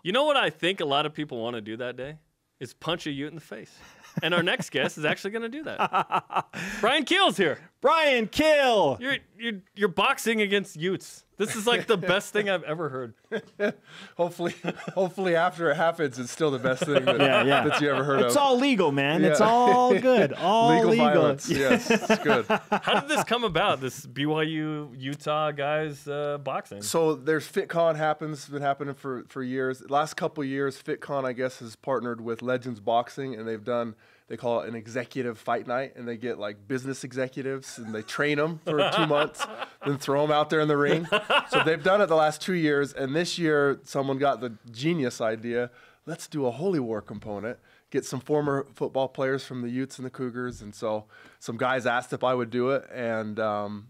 You know what I think a lot of people want to do that day? Is punch a Ute in the face. And our next guest is actually going to do that. Bryan Kehl's here. Bryan Kehl. You're boxing against Utes. This is like the best thing I've ever heard. hopefully after it happens, it's still the best thing that you ever heard of. It's all legal, man. Yeah. It's all good. All legal. Violence. Yes, it's good. How did this come about? This BYU-Utah guys boxing. So there's FitCon happens. It's been happening for years. The last couple of years, FitCon I guess has partnered with Legends Boxing, and they've done. They call it an executive fight night, and they get like business executives, and they train them for 2 months, then throw them out there in the ring. So they've done it the last 2 years, and this year someone got the genius idea, let's do a Holy War component, get some former football players from the Utes and the Cougars, and so some guys asked if I would do it, and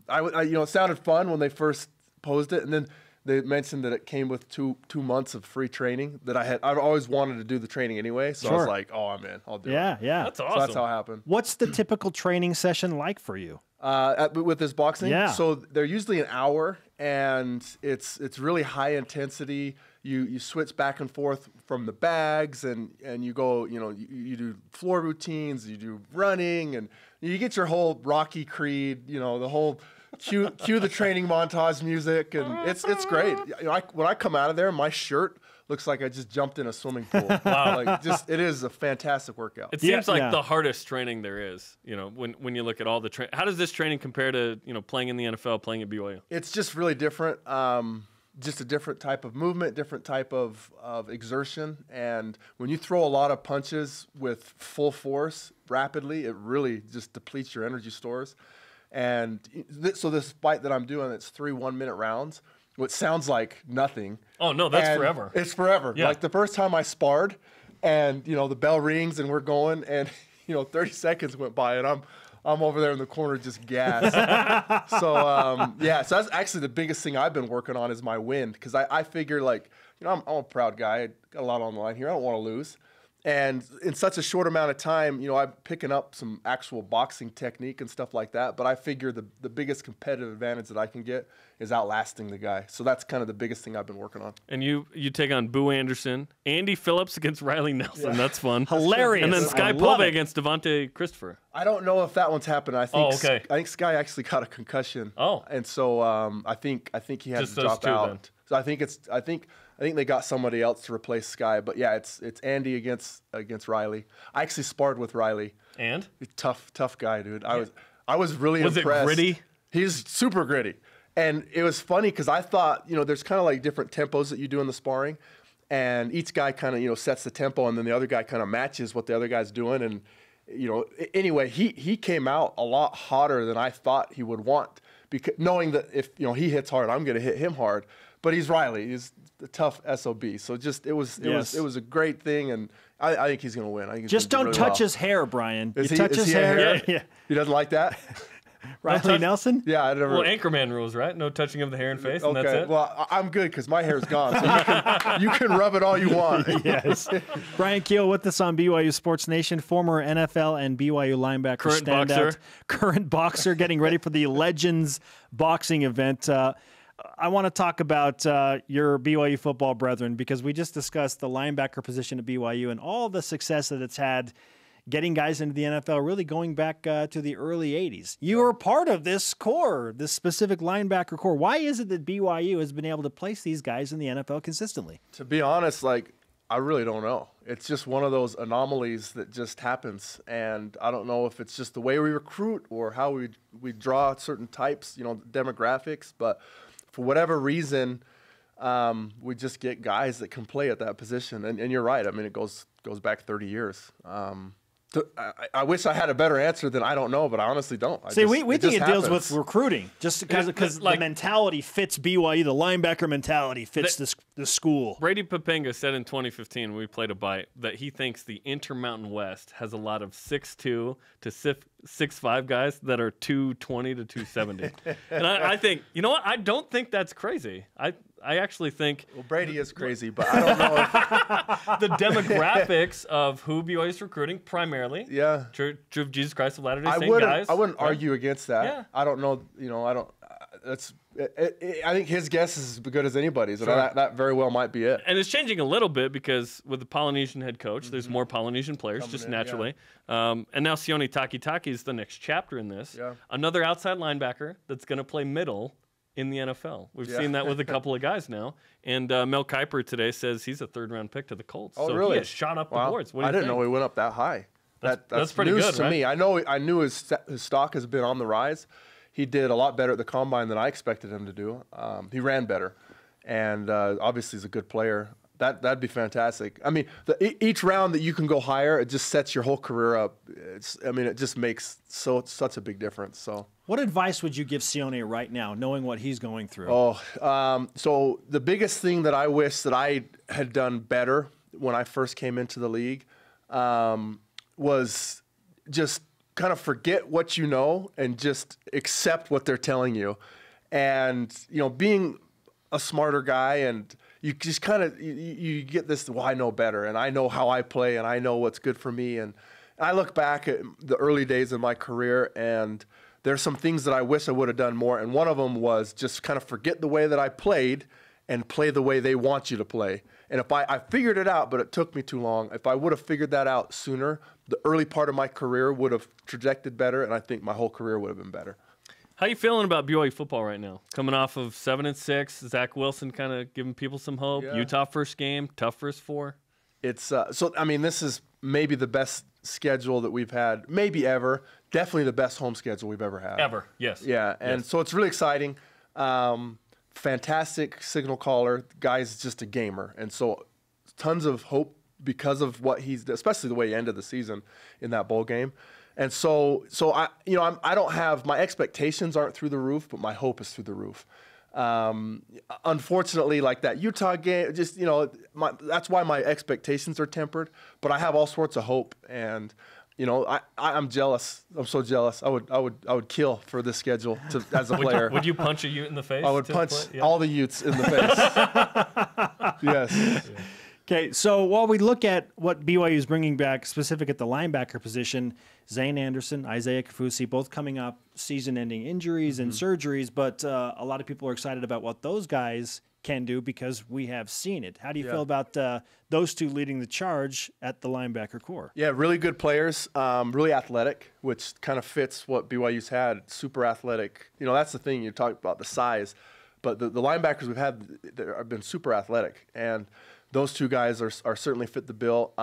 it sounded fun when they first posed it, and then they mentioned that it came with two months of free training that I've always wanted to do the training anyway. So I was like, oh, I'm in. I'll do it. Yeah. That's awesome. So that's how it happened. What's the typical training session like for you? With this boxing? Yeah. So they're usually an hour, and it's really high intensity. You switch back and forth from the bags, and you go, you do floor routines, you do running, and you get your whole Rocky Creed, the whole cue the training montage music, and it's great. When I come out of there, my shirt looks like I just jumped in a swimming pool. Wow! It is a fantastic workout. It seems like the hardest training there is. When you look at all the training. How does this training compare to playing in the NFL, playing at BYU? It's just really different. Just a different type of movement, different type of exertion, and when you throw a lot of punches with full force rapidly, it really just depletes your energy stores. And so this fight that I'm doing, it's 3 1-minute rounds, which sounds like nothing. Oh, no, that's forever. It's forever. Yeah. Like the first time I sparred and, the bell rings and we're going and, 30 seconds went by and I'm over there in the corner just gassed. So that's actually the biggest thing I've been working on is my wind, because I figure I'm a proud guy. I got a lot on the line here. I don't want to lose. And in such a short amount of time, I'm picking up some actual boxing technique and stuff like that. But I figure the biggest competitive advantage that I can get is outlasting the guy. So that's kind of the biggest thing I've been working on. And you take on Boo Andersen, Andy Phillips against Riley Nelson. Yeah. That's fun. Hilarious. And then Sky Pove against Devontae Christopher. I don't know if that one's happened. I think Sky actually got a concussion. Oh. And so I think he had to drop out. Then. So I think they got somebody else to replace Sky, but yeah, it's Andy against Riley. I actually sparred with Riley. And tough guy, dude. I was really impressed. Was it gritty? He's super gritty, and it was funny because I thought there's kind of like different tempos that you do in the sparring, and each guy kind of sets the tempo, and then the other guy kind of matches what the other guy's doing, and anyway he came out a lot hotter than I thought he would want, because knowing that if he hits hard, I'm going to hit him hard. But he's Riley. He's a tough SOB. So just it was a great thing, and I think he's going to win. I think just don't touch his hair, Brian. You touch his hair. Yeah. He doesn't like that. Riley Nelson? Yeah, I never. Well, Anchorman rules, right? No touching of the hair and face, and that's it. Well, I'm good because my hair's gone, so you can rub it all you want. Yes. Bryan Kehl with us on BYU Sports Nation, former NFL and BYU linebacker standout, current boxer, getting ready for the Legends boxing event. I want to talk about your BYU football brethren, because we just discussed the linebacker position at BYU and all the success that it's had getting guys into the NFL, really going back to the early 80s. You were part of this core, this specific linebacker core. Why is it that BYU has been able to place these guys in the NFL consistently? To be honest, I really don't know. It's just one of those anomalies that just happens, and I don't know if it's just the way we recruit or how we draw certain types, demographics, but for whatever reason, we just get guys that can play at that position. And you're right. I mean, it goes back 30 years. I wish I had a better answer than I don't know, but I honestly don't. We think it deals with recruiting, just because the mentality fits BYU. The linebacker mentality fits the school. Brady Papenga said in 2015 when we played a bite that he thinks the Intermountain West has a lot of 6'2" to 6'5" guys that are 220 to 270. And I think, you know what? I don't think that's crazy. I actually think... Well, Brady is crazy, but I don't know if... the demographics of who BYU is recruiting primarily. Yeah. Church of Jesus Christ of Latter-day Saint guys. I wouldn't argue against that. Yeah. I don't know, I think his guess is as good as anybody's, and that very well might be it. And it's changing a little bit because with the Polynesian head coach, there's more Polynesian players coming just naturally. Yeah. And now Sione Takitaki is the next chapter in this. Yeah. Another outside linebacker that's going to play middle in the NFL. We've seen that with a couple of guys now. And Mel Kiper today says he's a third-round pick to the Colts. Oh, so really? He has shot up the boards. What do you I didn't know he went up that high. That's pretty news good to right? me. I knew his stock has been on the rise. He did a lot better at the combine than I expected him to do. He ran better, and obviously he's a good player. That'd be fantastic. I mean, each round that you can go higher, it just sets your whole career up. It just makes such a big difference. So, what advice would you give Sione right now, knowing what he's going through? So the biggest thing that I wish that I had done better when I first came into the league was just kind of forget what you know and just accept what they're telling you. And, being a smarter guy, and you just kind of, you get this, well, I know better, and I know how I play, and I know what's good for me. And I look back at the early days of my career, and there's some things that I wish I would have done more. And one of them was just kind of forget the way that I played and play the way they want you to play. And if I figured it out, but it took me too long. If I would have figured that out sooner, the early part of my career would have trajected better, and I think my whole career would have been better. How you feeling about BYU football right now? Coming off of 7-6, Zach Wilson kind of giving people some hope. Yeah. Utah first game, tough first 4. It's this is maybe the best schedule that we've had, maybe ever. Definitely the best home schedule we've ever had. Ever, yes. Yeah, and so it's really exciting. Fantastic signal caller. Guy's just a gamer, and so tons of hope because of what he's, especially the way he ended the season in that bowl game. And so I don't have, my expectations aren't through the roof, but my hope is through the roof. Unfortunately, like that Utah game, just that's why my expectations are tempered. But I have all sorts of hope, and I'm jealous. I'm so jealous. I would kill for this schedule as a player. Would you punch a Ute in the face? I would punch all the Utes in the face. Yes. Yeah. Okay, so while we look at what BYU is bringing back, specific at the linebacker position, Zane Anderson, Isaiah Kafusi, both coming up season-ending injuries and surgeries, but a lot of people are excited about what those guys can do because we have seen it. How do you feel about those two leading the charge at the linebacker core? Yeah, really good players, really athletic, which kind of fits what BYU's had, super athletic. That's the thing, you talk about the size, but the linebackers we've had have been super athletic, and those two guys are certainly fit the bill.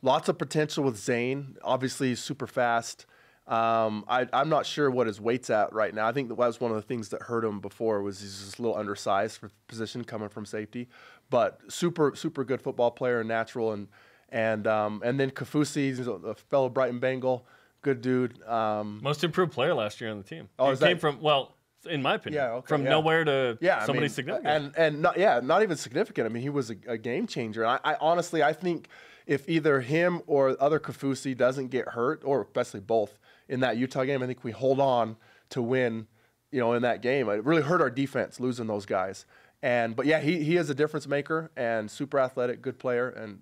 Lots of potential with Zane. Obviously, he's super fast. I'm not sure what his weight's at right now. I think that was one of the things that hurt him before was he's just a little undersized for position coming from safety. But super good football player and natural. And then Kafusi, he's a fellow Brighton Bengal, good dude. Most improved player last year on the team. Oh, he came from, well, in my opinion, from nowhere to somebody significant. And not even significant. I mean, he was a game changer. And I honestly, I think if either him or other Kafusi doesn't get hurt, or especially both, in that Utah game, I think we hold on to win, in that game. It really hurt our defense losing those guys. But he is a difference maker and super athletic, good player. And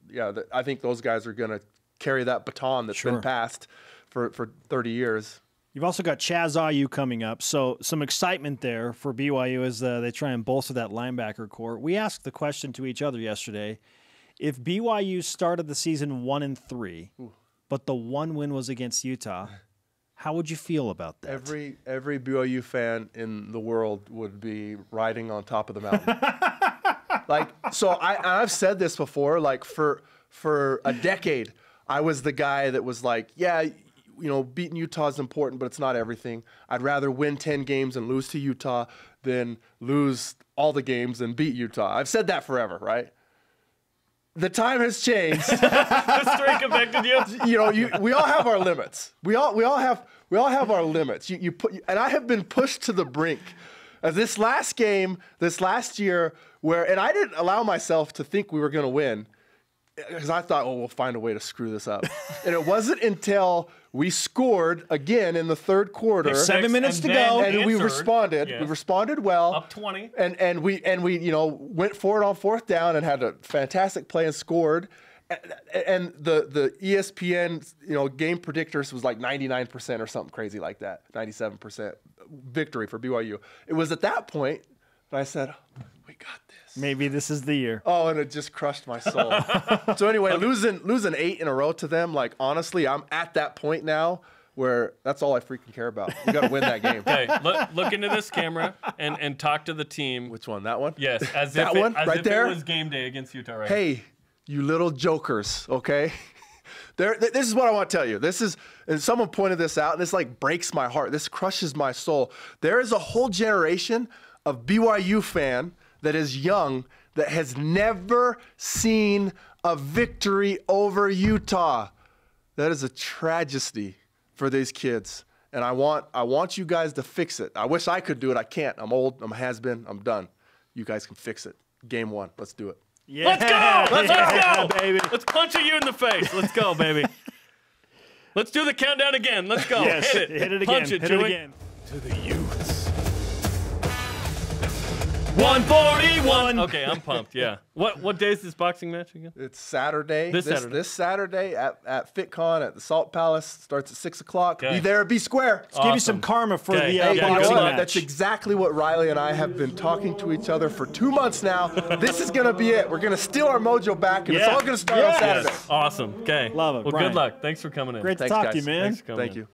I think those guys are going to carry that baton that's been passed for 30 years. You've also got Chaz Ayu coming up, so some excitement there for BYU as they try and bolster that linebacker core. We asked the question to each other yesterday, if BYU started the season 1-3, but the one win was against Utah, how would you feel about that? Every BYU fan in the world would be riding on top of the mountain. I've said this before, like for a decade, I was the guy that was like, beating Utah is important, but it's not everything. I'd rather win 10 games and lose to Utah than lose all the games and beat Utah. I've said that forever, right? The time has changed. The streak affected you. We all have our limits. We all have our limits. And I have been pushed to the brink. This last game, this last year, and I didn't allow myself to think we were going to win, because I thought, we'll find a way to screw this up. And it wasn't until we scored again in the third quarter. 7 minutes to go. And we responded. Yes. We responded well. Up 20. And we went for it on fourth down and had a fantastic play and scored. And the ESPN game predictors was like 99% or something crazy like that, 97%. victory for BYU. It was at that point that I said, we got this. Maybe this is the year. Oh, and it just crushed my soul. So anyway, losing 8 in a row to them, like, honestly, I'm at that point now where that's all I freaking care about. We got to win that game. Okay, look into this camera and talk to the team. Which one? That one? Yes, as that if it, one as right if there. It was game day against Utah. Right. Hey, you little jokers, okay? This is what I want to tell you. And someone pointed this out, and this like breaks my heart. This crushes my soul. There is a whole generation of BYU fan that is young that has never seen a victory over Utah. That is a tragedy for these kids. And I want you guys to fix it. I wish I could do it. I can't. I'm old. I'm a has-been. I'm done. You guys can fix it. Game 1. Let's do it. Yeah. Let's go! Let's go, baby. Let's punch you in the face. Let's go, baby. Let's do the countdown again. Let's go. Yes, Hit it. Hit it Punch again. it, Hit Chewy. it again. To the Utes. 141. Okay, I'm pumped. Yeah. What day is this boxing match again? It's Saturday. This Saturday. This Saturday at FitCon at the Salt Palace. Starts at 6 o'clock. Okay. Be there. Be square. Let's give you some karma for Okay. the Hey, You know boxing what? match. That's exactly what Riley and I have been talking to each other for 2 months now. This is going to be it. We're going to steal our mojo back, and it's Yeah. all going to start on Yes. Saturday. Awesome. Okay. Love it, Well, Brian. good luck. Thanks for coming in. Great to Thanks, talk to you, guys. man. Thanks for coming Thank in. you.